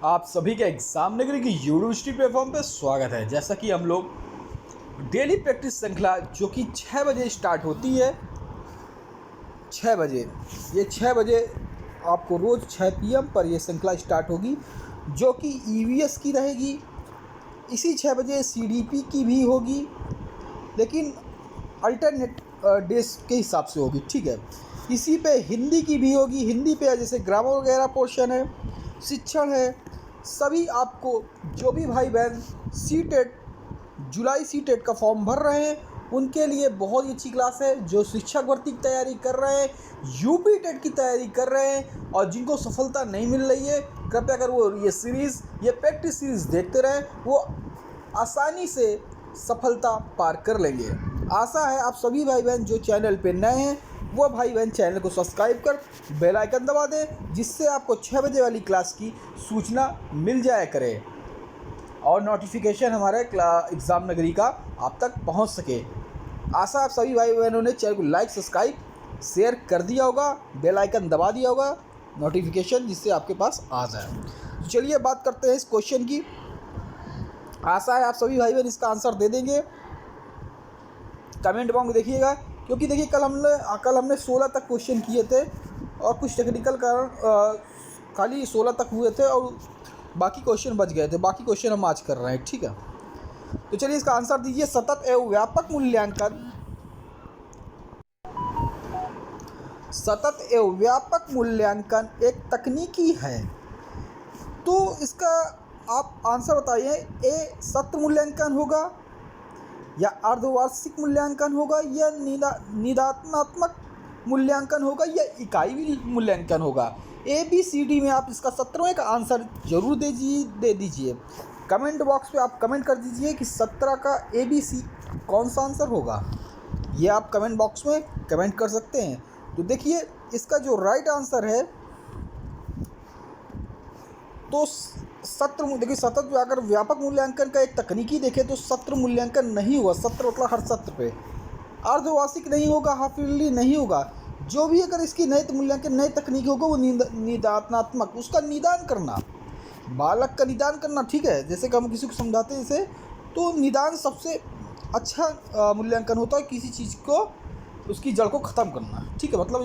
आप सभी का एग्जामनगर की यूनिवर्सिटी प्लेटफॉर्म पे स्वागत है। जैसा कि हम लोग डेली प्रैक्टिस श्रृंखला जो कि 6 बजे स्टार्ट होती है, 6 बजे, ये 6 बजे आपको रोज़ 6 PM पर ये श्रृंखला स्टार्ट होगी, जो कि EVS की रहेगी। इसी 6 बजे CDP की भी होगी, लेकिन अल्टरनेट डेज के हिसाब से होगी, ठीक है। इसी पे हिंदी की भी होगी। हिंदी पे जैसे ग्रामर वगैरह पोर्शन है, शिक्षण है, सभी आपको जो भी भाई बहन सीटेट जुलाई सीटेट का फॉर्म भर रहे हैं उनके लिए बहुत ही अच्छी क्लास है। जो शिक्षक भर्ती की तैयारी कर रहे हैं, यूपी टेट की तैयारी कर रहे हैं और जिनको सफलता नहीं मिल रही है, कृपया कर वो ये सीरीज़, ये प्रैक्टिस सीरीज़ देखते रहें। वो आसानी से सफलता पार कर लेंगे। आशा है आप सभी भाई बहन जो चैनल पे नए हैं वो भाई बहन चैनल को सब्सक्राइब कर बेल आइकन दबा दें, जिससे आपको 6 बजे वाली क्लास की सूचना मिल जाया करे और नोटिफिकेशन हमारे एग्ज़ाम नगरी का आप तक पहुंच सके। आशा आप सभी भाई बहनों ने चैनल को लाइक सब्सक्राइब शेयर कर दिया होगा, बेल आइकन दबा दिया होगा, नोटिफिकेशन जिससे आपके पास आ जाए। तो चलिए बात करते हैं इस क्वेश्चन की। आशा है आप सभी भाई बहन इसका आंसर दे देंगे। कमेंट बॉक्स में देखिएगा, क्योंकि देखिए कल हमने 16 तक क्वेश्चन किए थे और कुछ टेक्निकल कारण खाली 16 तक हुए थे और बाकी क्वेश्चन बच गए थे। बाकी क्वेश्चन हम आज कर रहे हैं, ठीक है। तो चलिए इसका आंसर दीजिए। सतत एवं व्यापक मूल्यांकन, सतत एवं व्यापक मूल्यांकन एक तकनीकी है। तो इसका आप आंसर बताइए, ए सत्र मूल्यांकन होगा या अर्धवार्षिक मूल्यांकन होगा या निदानात्मक मूल्यांकन होगा या इकाई मूल्यांकन होगा। ABCD में आप इसका 17वें का आंसर जरूर दे दीजिए। कमेंट बॉक्स पे आप कमेंट कर दीजिए कि 17 का ABC कौन सा आंसर होगा। ये आप कमेंट बॉक्स में कमेंट कर सकते हैं। तो देखिए इसका जो राइट आंसर है, तो सत्र, देखिए सतत अगर व्यापक मूल्यांकन का एक तकनीकी देखें तो सत्र मूल्यांकन नहीं हुआ। सत्र मतलब हर सत्र पे। अर्धवार्षिक नहीं होगा, हाफ ईयरली नहीं होगा। जो भी अगर इसकी नए मूल्यांकन नई तकनीकी होगा वो निदानात्मक, उसका निदान करना, बालक का निदान करना, ठीक है। जैसे कि हम किसी को समझाते हैं इसे, तो निदान सबसे अच्छा मूल्यांकन होता है किसी चीज़ को, उसकी जड़ को ख़त्म करना, ठीक है। मतलब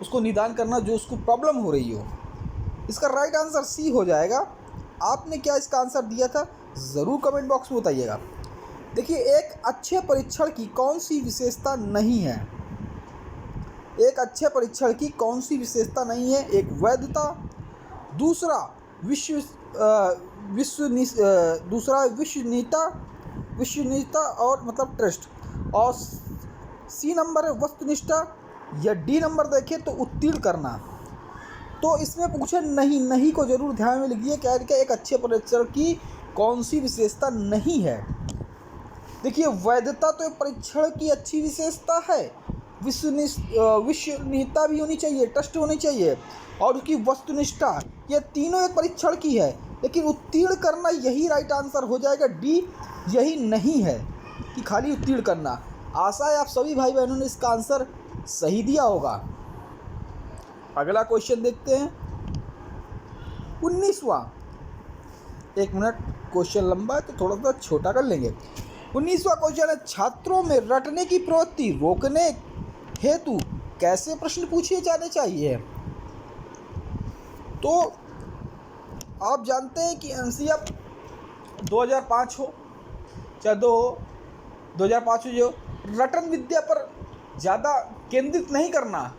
उसको निदान करना, जो उसको प्रॉब्लम हो रही हो। इसका राइट आंसर C हो जाएगा। आपने क्या इसका आंसर दिया था ज़रूर कमेंट बॉक्स में बताइएगा। देखिए एक अच्छे परीक्षण की कौन सी विशेषता नहीं है, एक अच्छे परीक्षण की कौन सी विशेषता नहीं है। एक वैधता, दूसरा विश्वसनीयता और मतलब ट्रस्ट, और C नंबर है वस्तुनिष्ठा, या D नंबर देखें तो उत्तीर्ण करना। तो इसमें पूछे नहीं को जरूर ध्यान में लिखिए, क्या एक अच्छे परीक्षण की कौन सी विशेषता नहीं है। देखिए वैधता तो परीक्षण की अच्छी विशेषता है, विश्वसनीयता भी होनी चाहिए, ट्रस्ट होनी चाहिए, और उसकी वस्तुनिष्ठा, ये तीनों एक परीक्षण की है। लेकिन उत्तीर्ण करना यही राइट आंसर हो जाएगा। D यही नहीं है कि खाली उत्तीर्ण करना। आशा है आप सभी भाई बहनों ने इसका आंसर सही दिया होगा। अगला क्वेश्चन देखते हैं, 19वां। एक मिनट, क्वेश्चन लंबा है तो थोड़ा सा छोटा कर लेंगे। 19वां क्वेश्चन है, छात्रों में रटने की प्रवृत्ति रोकने हेतु कैसे प्रश्न पूछे जाने चाहिए। तो आप जानते हैं कि NCERT 2005 हो चाहे 2005 हो, जो रटन विद्या पर ज़्यादा केंद्रित नहीं करना,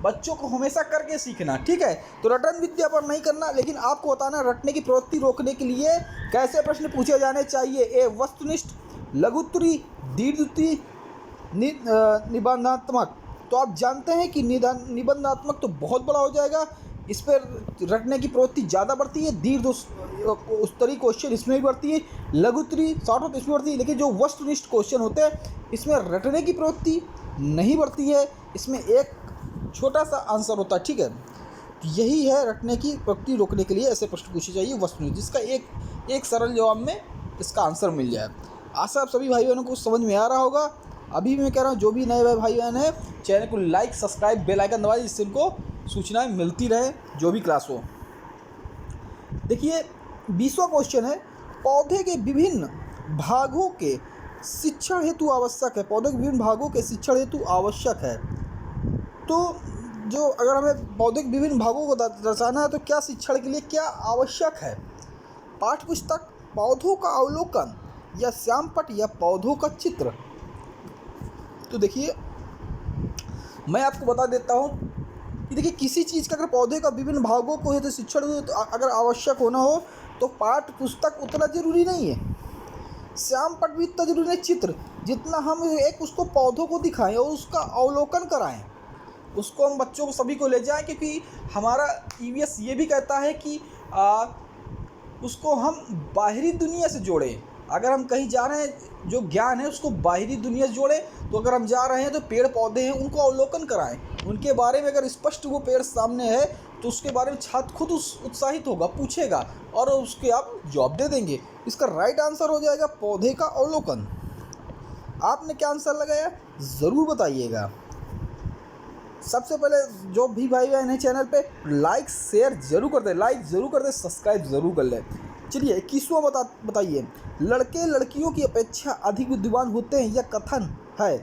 बच्चों को हमेशा करके सीखना, ठीक है। तो रटन विद्या पर नहीं करना, लेकिन आपको बताना रटने की प्रवृत्ति रोकने के लिए कैसे प्रश्न पूछे जाने चाहिए। ए वस्तुनिष्ठ, लघुत्तरी, दीर्घोत्तरी, निबंधात्मक। तो आप जानते हैं कि निबंधात्मक तो बहुत बड़ा हो जाएगा, इस पर रटने की प्रवृत्ति ज़्यादा बढ़ती है। दीर्घ उत्तरी क्वेश्चन इसमें भी बढ़ती है, लघुत्तरी शॉर्ट होती इसमें बढ़ती है, लेकिन जो वस्तुनिष्ठ क्वेश्चन होते हैं इसमें रटने की प्रवृत्ति नहीं बढ़ती है, इसमें एक छोटा सा आंसर होता है, ठीक है। तो यही है रटने की प्रवृत्ति रोकने के लिए ऐसे प्रश्न पूछे चाहिए वस्तुनिष्ठ, जिसका एक सरल जवाब में इसका आंसर मिल जाए। आशा आप सभी भाई बहनों को समझ में आ रहा होगा। अभी मैं कह रहा हूँ जो भी नए भाई बहन हैं चैनल को लाइक सब्सक्राइब बेल आइकन दबाइए, जिससे इनको सूचनाएं मिलती रहे जो भी क्लास हो। देखिए 20वां क्वेश्चन है, पौधे के विभिन्न भागों के शिक्षण हेतु आवश्यक है। पौधे के विभिन्न भागों के शिक्षण हेतु आवश्यक है। तो जो अगर हमें पौधे के विभिन्न भागों को दर्शाना है तो क्या शिक्षण के लिए क्या आवश्यक है? पाठ्य पुस्तक, पौधों का अवलोकन या श्यामपट्ट या पौधों का चित्र। तो देखिए मैं आपको बता देता हूँ कि देखिए किसी चीज़ का अगर पौधे का विभिन्न भागों को हेतु शिक्षण तो अगर आवश्यक होना हो तो पाठ्य पुस्तक उतना जरूरी नहीं है, श्यामपट्ट भी इतना जरूरी नहीं, चित्र जितना हम एक उसको पौधों को दिखाएं और उसका अवलोकन कराएं, उसको हम बच्चों को सभी को ले जाएं, क्योंकि हमारा ईवीएस ये भी कहता है कि उसको हम बाहरी दुनिया से जोड़ें। अगर हम कहीं जा रहे हैं जो ज्ञान है उसको बाहरी दुनिया से जोड़ें, तो अगर हम जा रहे हैं तो पेड़ पौधे हैं उनको अवलोकन कराएं, उनके बारे में अगर स्पष्ट वो पेड़ सामने है तो उसके बारे में छात्र खुद उत्साहित होगा, पूछेगा और उसके आप जवाब दे देंगे। इसका राइट आंसर हो जाएगा पौधे का अवलोकन। आपने क्या आंसर लगाया ज़रूर बताइएगा। सबसे पहले जो भी भाई बहन है चैनल पे लाइक शेयर जरूर कर दे, लाइक ज़रूर कर दे, सब्सक्राइब ज़रूर कर ले। चलिए 21वां बताइए, लड़के लड़कियों की अपेक्षा अधिक बुद्धिमान होते हैं, यह कथन है?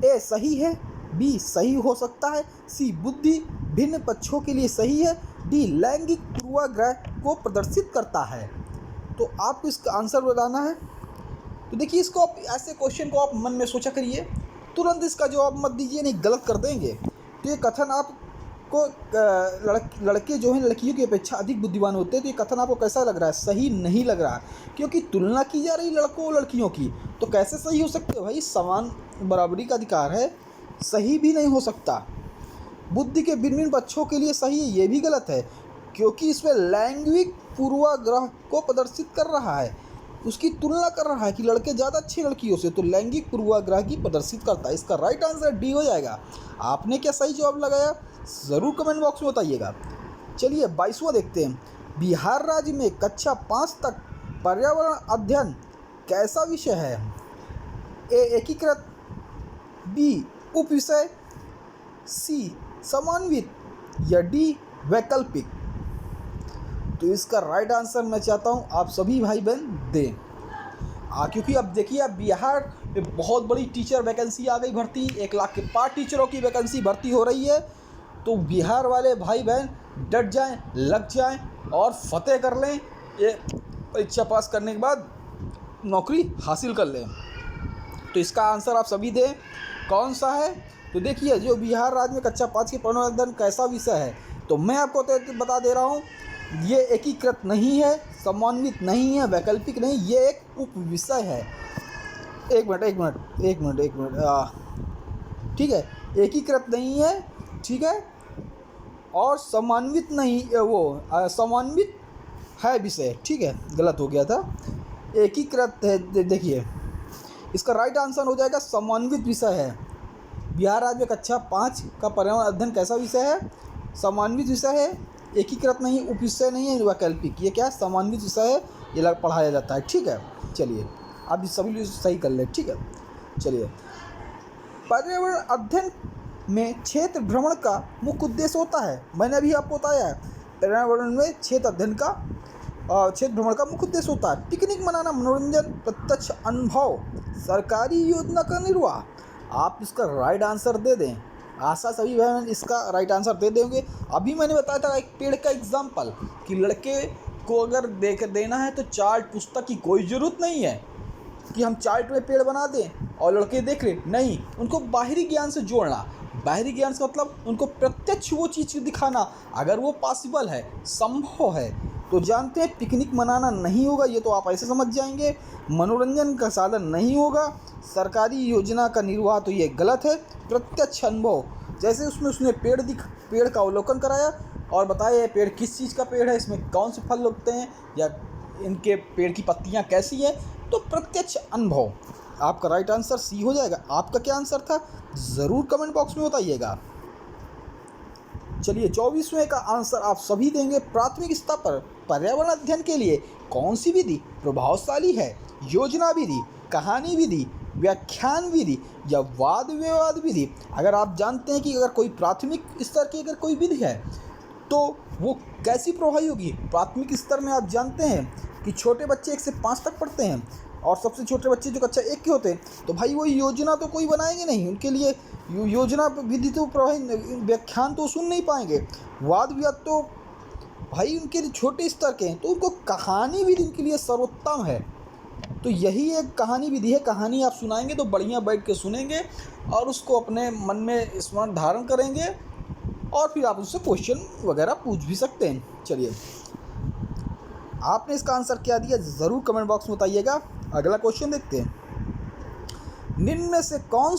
ए सही है, बी सही हो सकता है, सी बुद्धि भिन्न पक्षों के लिए सही है, डी लैंगिक पूर्वाग्रह को प्रदर्शित करता है। तो आपको इसका आंसर बताना है। तो देखिए इसको आप ऐसे क्वेश्चन को आप मन में सोचा करिए, तुरंत इसका जवाब मत दीजिए, नहीं गलत कर देंगे। तो ये कथन आपको लड़के जो हैं लड़कियों की अपेक्षा अधिक बुद्धिमान होते हैं, तो ये कथन आपको कैसा लग रहा है? सही नहीं लग रहा, क्योंकि तुलना की जा रही लड़कों और लड़कियों की, तो कैसे सही हो सकते भाई? समान बराबरी का अधिकार है, सही भी नहीं हो सकता। बुद्धि के भिन्न पक्षों के लिए सही है, ये भी गलत है, क्योंकि इसमें लैंगिक पूर्वाग्रह को प्रदर्शित कर रहा है, उसकी तुलना कर रहा है कि लड़के ज़्यादा अच्छे लड़कियों से, तो लैंगिक पूर्वाग्रह की प्रदर्शित करता है। इसका राइट आंसर डी हो जाएगा। आपने क्या सही जवाब लगाया ज़रूर कमेंट बॉक्स में बताइएगा। चलिए 22वां देखते हैं, बिहार राज्य में कक्षा 5 तक पर्यावरण अध्ययन कैसा विषय है? ए एकीकृत, बी उप विषय, सी समन्वित या डी वैकल्पिक। तो इसका राइट आंसर मैं चाहता हूँ आप सभी भाई बहन दें, क्योंकि अब देखिए अब बिहार में बहुत बड़ी टीचर वैकेंसी आ गई भर्ती, 1 लाख के पार टीचरों की वैकेंसी भर्ती हो रही है। तो बिहार वाले भाई बहन डट जाएं, लग जाएं और फतेह कर लें, ये परीक्षा पास करने के बाद नौकरी हासिल कर लें। तो इसका आंसर आप सभी दें, कौन सा है? तो देखिए जो बिहार राज्य में कक्षा 5 के पर्यावरण अध्ययन कैसा विषय है, तो मैं आपको बता दे रहा हूँ, ये एकीकृत नहीं है, समन्वित नहीं है, वैकल्पिक नहीं, ये एक उप विषय है। एक मिनट, ठीक है, एकीकृत नहीं है, ठीक है, और समन्वित नहीं, वो समन्वित है विषय, ठीक है, गलत हो गया था, एकीकृत है। देखिए इसका राइट आंसर हो जाएगा समन्वित विषय है। बिहार राज्य में कक्षा 5 का पर्यावरण अध्ययन कैसा विषय है? समन्वित विषय है, एकीकृत नहीं, उप विषय नहीं है, वैकल्पिक। ये क्या है? समन्वित विषय है, ये पढ़ाया जाता है, ठीक है। चलिए आप सभी सही कर ले, ठीक है। चलिए पर्यावरण अध्ययन में क्षेत्र भ्रमण का मुख्य उद्देश्य होता है, मैंने अभी आपको बताया है, पर्यावरण में क्षेत्र भ्रमण का मुख्य उद्देश्य होता है पिकनिक मनाना, मनोरंजन, प्रत्यक्ष अनुभव, सरकारी योजना का निर्वाह। आप इसका राइट आंसर दे दें, आशा सभी भाई इसका राइट आंसर दे देंगे। अभी मैंने बताया था एक पेड़ का एग्जाम्पल कि लड़के को अगर देना है तो चार्ट पुस्तक की कोई ज़रूरत नहीं है कि हम चार्ट में पेड़ बना दें और लड़के देख लें, नहीं, उनको बाहरी ज्ञान से जोड़ना। बाहरी ज्ञान से मतलब उनको प्रत्यक्ष वो चीज़ दिखाना, अगर वो पॉसिबल है, संभव है। तो जानते हैं पिकनिक मनाना नहीं होगा, ये तो आप ऐसे समझ जाएंगे, मनोरंजन का साधन नहीं होगा, सरकारी योजना का निर्वाह, तो ये गलत है, प्रत्यक्ष अनुभव, जैसे उसने पेड़ का अवलोकन कराया और बताया ये पेड़ किस चीज़ का पेड़ है, इसमें कौन से फल उगते हैं या इनके पेड़ की पत्तियाँ कैसी हैं, तो प्रत्यक्ष अनुभव। आपका राइट आंसर सी हो जाएगा। आपका क्या आंसर था ज़रूर कमेंट बॉक्स में बताइएगा। चलिए 24वें का आंसर आप सभी देंगे, प्राथमिक स्तर पर पर्यावरण अध्ययन के लिए कौन सी विधि प्रभावशाली है? योजना विधि, कहानी विधि, व्याख्यान विधि या वाद विवाद विधि। अगर आप जानते हैं कि अगर कोई प्राथमिक स्तर की अगर कोई विधि है तो वो कैसी प्रभावी होगी। प्राथमिक स्तर में आप जानते हैं कि छोटे बच्चे 1 से 5 तक पढ़ते हैं और सबसे छोटे बच्चे जो कक्षा 1 के होते हैं, तो भाई वो योजना तो कोई बनाएंगे नहीं, उनके लिए योजना विधि तो प्रभावी व्याख्यान तो सुन नहीं पाएंगे, वाद विवाद तो भाई उनके लिए छोटे स्तर के हैं, तो उनको कहानी विधि उनके लिए सर्वोत्तम है। तो यही एक कहानी विधि है। कहानी आप सुनाएंगे तो बढ़िया बैठ के सुनेंगे और उसको अपने मन में स्मरण धारण करेंगे और फिर आप उससे क्वेश्चन वगैरह पूछ भी सकते हैं। चलिए, आपने इसका आंसर क्या दिया ज़रूर कमेंट बॉक्स में बताइएगा। अगला क्वेश्चन देखते हैं। निम्न में से कौन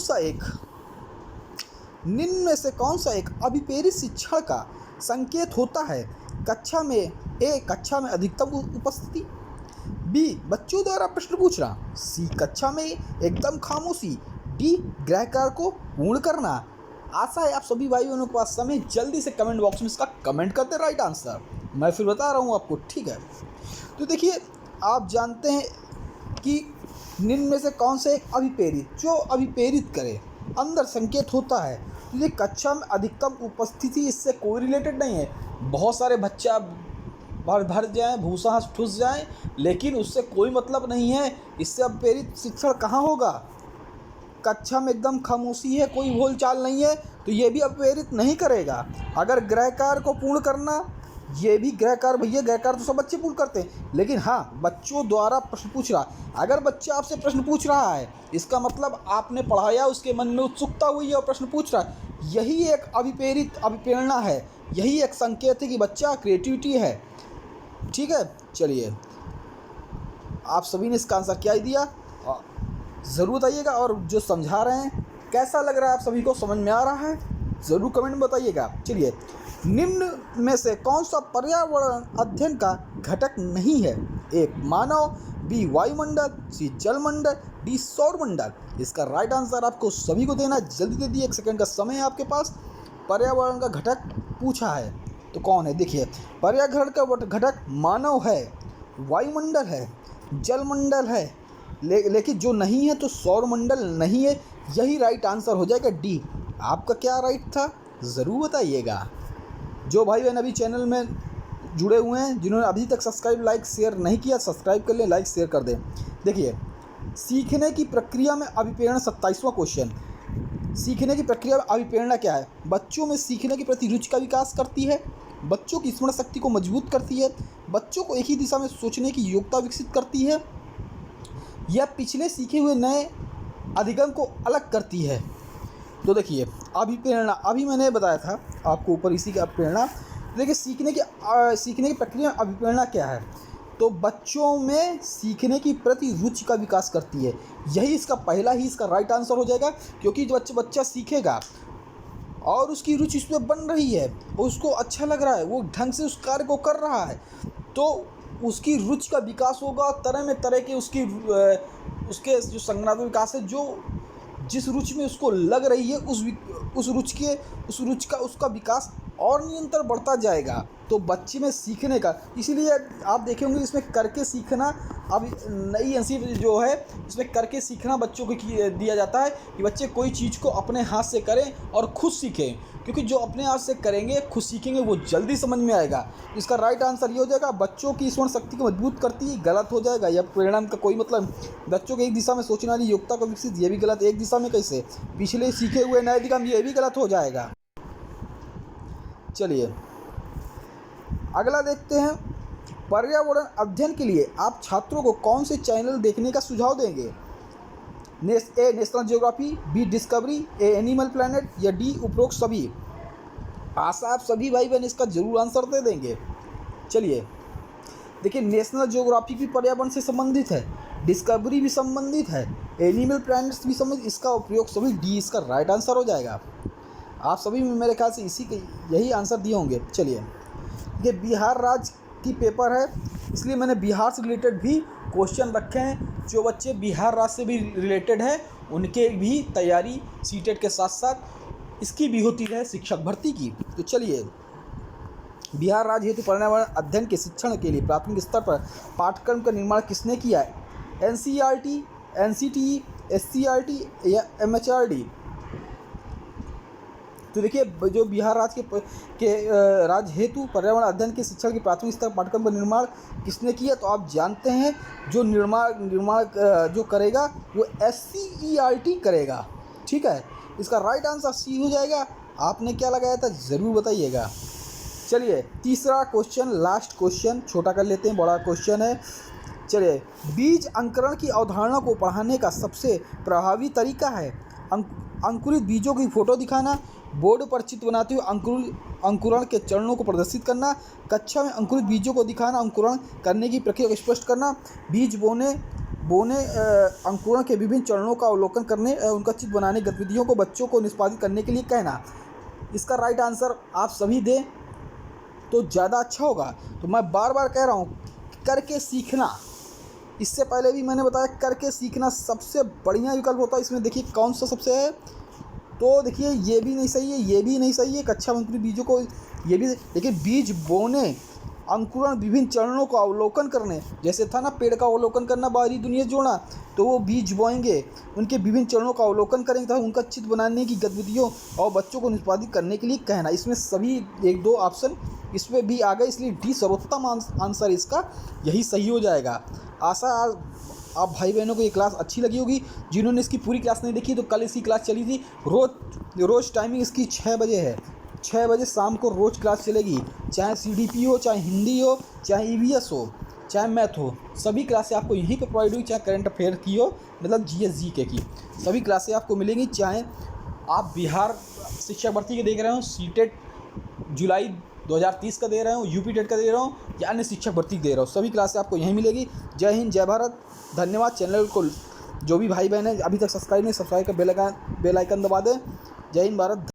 सा एक अभिप्रेरित शिक्षण का संकेत होता है। कक्षा में अधिकतम उपस्थिति, बी बच्चों द्वारा प्रश्न पूछना, सी कक्षा में एकदम खामोशी, डी गृह कार्य को पूर्ण करना। आशा है आप सभी भाई बहनों के पास समय, जल्दी से कमेंट बॉक्स में इसका कमेंट करते राइट आंसर। मैं फिर बता रहा हूँ आपको, ठीक है। तो देखिए, आप जानते हैं कि निम्न में से कौन से एक अभिप्रेरित करे, अंदर संकेत होता है। तो ये कक्षा में अधिकतम उपस्थिति, इससे कोई रिलेटेड नहीं है। बहुत सारे बच्चा भर जाएँ, भूसा ठुस जाएँ, लेकिन उससे कोई मतलब नहीं है। इससे अभिप्रेरित शिक्षण कहाँ होगा। कक्षा में एकदम खामोशी है, कोई बोलचाल नहीं है, तो ये भी अभिप्रेरित नहीं करेगा। अगर गृह कार्य को पूर्ण करना, ये भी गृह कार्य, भैया गृह कार्य तो सब बच्चे पूर्ण करते हैं, लेकिन हाँ बच्चों द्वारा प्रश्न पूछ रहा। अगर बच्चा आपसे प्रश्न पूछ रहा है, इसका मतलब आपने पढ़ाया, उसके मन में उत्सुकता हुई है और प्रश्न पूछ रहा है। यही एक अभिप्रेरणा है, यही एक संकेत है कि बच्चा क्रिएटिविटी है, ठीक है। चलिए, आप सभी ने इसका आंसर क्या ही दिया ज़रूर बताइएगा, और जो समझा रहे हैं कैसा लग रहा है, आप सभी को समझ में आ रहा है ज़रूर कमेंट में बताइएगा। चलिए, निम्न में से कौन सा पर्यावरण अध्ययन का घटक नहीं है। एक मानव, बी वायुमंडल, सी जलमंडल, डी सौरमंडल। इसका राइट आंसर आपको सभी को देना, जल्दी दे दिए, 1 सेकंड का समय है आपके पास। पर्यावरण का घटक पूछा है तो कौन है। देखिए, पर्यावरण का घटक मानव है, वायुमंडल है, जलमंडल है, लेकिन जो नहीं है तो सौरमंडल नहीं है। यही राइट आंसर हो जाएगा डी। आपका क्या राइट था ज़रूर बताइएगा। जो भाई बहन अभी चैनल में जुड़े हुए हैं, जिन्होंने अभी तक सब्सक्राइब लाइक शेयर नहीं किया, सब्सक्राइब कर लें, लाइक शेयर कर दें। देखिए, सीखने की प्रक्रिया में अभिप्रेरणा, 27वां क्वेश्चन। सीखने की प्रक्रिया में अभिप्रेरणा क्या है। बच्चों में सीखने के प्रति रुचि का विकास करती है, बच्चों की स्मरण शक्ति को मजबूत करती है, बच्चों को एक ही दिशा में सोचने की योग्यता विकसित करती है, यह पिछले सीखे हुए नए अधिगम को अलग करती है। तो देखिए, अभिप्रेरणा अभी मैंने बताया था आपको ऊपर, इसी का प्रेरणा। देखिए, सीखने की प्रक्रिया में अभिप्रेरणा क्या है, तो बच्चों में सीखने की प्रति रुचि का विकास करती है। यही इसका राइट आंसर हो जाएगा, क्योंकि जो बच्चा सीखेगा और उसकी रुचि उसमें बन रही है, उसको अच्छा लग रहा है, वो ढंग से उस कार्य को कर रहा है, तो उसकी रुचि का विकास होगा। तरह के उसके जो संज्ञानात्मक विकास है, जो जिस रुचि में उसको लग रही है, उस रुचि का उसका विकास और निरंतर बढ़ता जाएगा। तो बच्चे में सीखने का, इसीलिए आप देखे होंगे इसमें करके सीखना, अब नई एनसीईआरटी जो है इसमें करके सीखना बच्चों को दिया जाता है कि बच्चे कोई चीज़ को अपने हाथ से करें और खुद सीखें, क्योंकि जो अपने हाथ से करेंगे, खुद सीखेंगे, वो जल्दी समझ में आएगा। इसका राइट आंसर ये हो जाएगा, बच्चों की स्मरण शक्ति को मजबूत करती है। गलत हो जाएगा, यह परिणाम का कोई मतलब। बच्चों को एक दिशा में सोचने वाली योग्यता को विकसित, ये भी गलत। एक दिशा में कैसे, पिछले सीखे हुए नए अधिगम, ये भी गलत हो जाएगा। चलिए, अगला देखते हैं। पर्यावरण अध्ययन के लिए आप छात्रों को कौन से चैनल देखने का सुझाव देंगे। ए नेशनल ज्योग्राफी, बी डिस्कवरी, ए एनिमल प्लैनेट, या डी उपरोक्त सभी। आशा आप सभी भाई बहन इसका जरूर आंसर दे देंगे। चलिए, देखिए, नेशनल ज्योग्राफी भी पर्यावरण से संबंधित है, डिस्कवरी भी संबंधित है, एनिमल प्लैनेट्स भी संबंधित, इसका उपयोग सभी, डी इसका राइट आंसर हो जाएगा। आप सभी में मेरे ख्याल से यही आंसर दिए होंगे। चलिए, ये बिहार राज्य की पेपर है, इसलिए मैंने बिहार से रिलेटेड भी क्वेश्चन रखे हैं। जो बच्चे बिहार राज्य से भी रिलेटेड है, उनके भी तैयारी सीटेट के साथ साथ इसकी भी होती है, शिक्षक भर्ती की। तो चलिए, बिहार राज्य हेतु पर्यावरण अध्ययन के शिक्षण के लिए प्राथमिक स्तर पर पाठ्यक्रम का निर्माण किसने किया है। एनसीईआरटी, एनसीटीई, एससीईआरटी या एमएचआरडी। तो देखिए जो बिहार राज्य राज्य हेतु पर्यावरण अध्ययन के शिक्षण के प्राथमिक स्तर पाठ्यक्रम का निर्माण किसने किया, तो आप जानते हैं जो निर्माण जो करेगा वो SCERT करेगा। ठीक है, इसका राइट आंसर सी हो जाएगा। आपने क्या लगाया था ज़रूर बताइएगा। चलिए तीसरा क्वेश्चन, लास्ट क्वेश्चन, छोटा कर लेते हैं, बड़ा क्वेश्चन है। चलिए, बीज अंकुरण की अवधारणा को पढ़ाने का सबसे प्रभावी तरीका है अंकुरित बीजों की फोटो दिखाना, बोर्ड पर चित्र बनाते हुए अंकुरण के चरणों को प्रदर्शित करना, कक्षा में अंकुरित बीजों को दिखाना, अंकुरण करने की प्रक्रिया को स्पष्ट करना, बीज बोने अंकुरण के विभिन्न चरणों का अवलोकन करने, उनका चित्र बनाने गतिविधियों को बच्चों को निष्पादित करने के लिए कहना। इसका राइट आंसर आप सभी दें तो ज़्यादा अच्छा होगा। तो मैं बार बार कह रहा हूँ करके सीखना, इससे पहले भी मैंने बताया करके सीखना सबसे बढ़िया विकल्प होता है। इसमें देखिए कौन सा सबसे है, तो देखिए ये भी नहीं सही है, ये भी नहीं सही है, कक्षा में अंकुरित बीजों को ये भी देखिए, बीज बोने अंकुरण विभिन्न चरणों का अवलोकन करने, जैसे था ना पेड़ का अवलोकन करना, बाहरी दुनिया जोड़ना, तो वो बीज बोएंगे, उनके विभिन्न चरणों का अवलोकन करेंगे तथा उनका चित्र बनाने की गतिविधियों और बच्चों को निष्पादित करने के लिए कहना। इसमें सभी 1-2 ऑप्शन इसमें भी आ गए, इसलिए डी सर्वोत्तम आंसर इसका यही सही हो जाएगा। आशा आप भाई बहनों को ये क्लास अच्छी लगी होगी। जिन्होंने इसकी पूरी क्लास नहीं देखी तो कल इसकी क्लास चली थी, रोज़ टाइमिंग इसकी 6 बजे है, 6 बजे शाम को रोज़ क्लास चलेगी, चाहे CDP हो, चाहे हिंदी हो, चाहे EVS हो, चाहे मैथ हो, सभी क्लासें आपको यहीं पे प्रोवाइड हुई, चाहे करंट अफेयर की हो, मतलब GS GK की सभी क्लासें आपको मिलेंगी। चाहे आप बिहार शिक्षक भर्ती के देख रहे हो, CTET जुलाई 2030 का दे रहे हो, UP टेट का दे रहा हूँ, या अन्य शिक्षक भर्ती दे रहा हूँ, सभी क्लासें आपको यहीं मिलेगी। जय हिंद, जय भारत, धन्यवाद। चैनल को जो भी भाई बहन है अभी तक सब्सक्राइब नहीं, सब्सक्राइब का बेल आइकन दबा दें। जय हिंद भारत।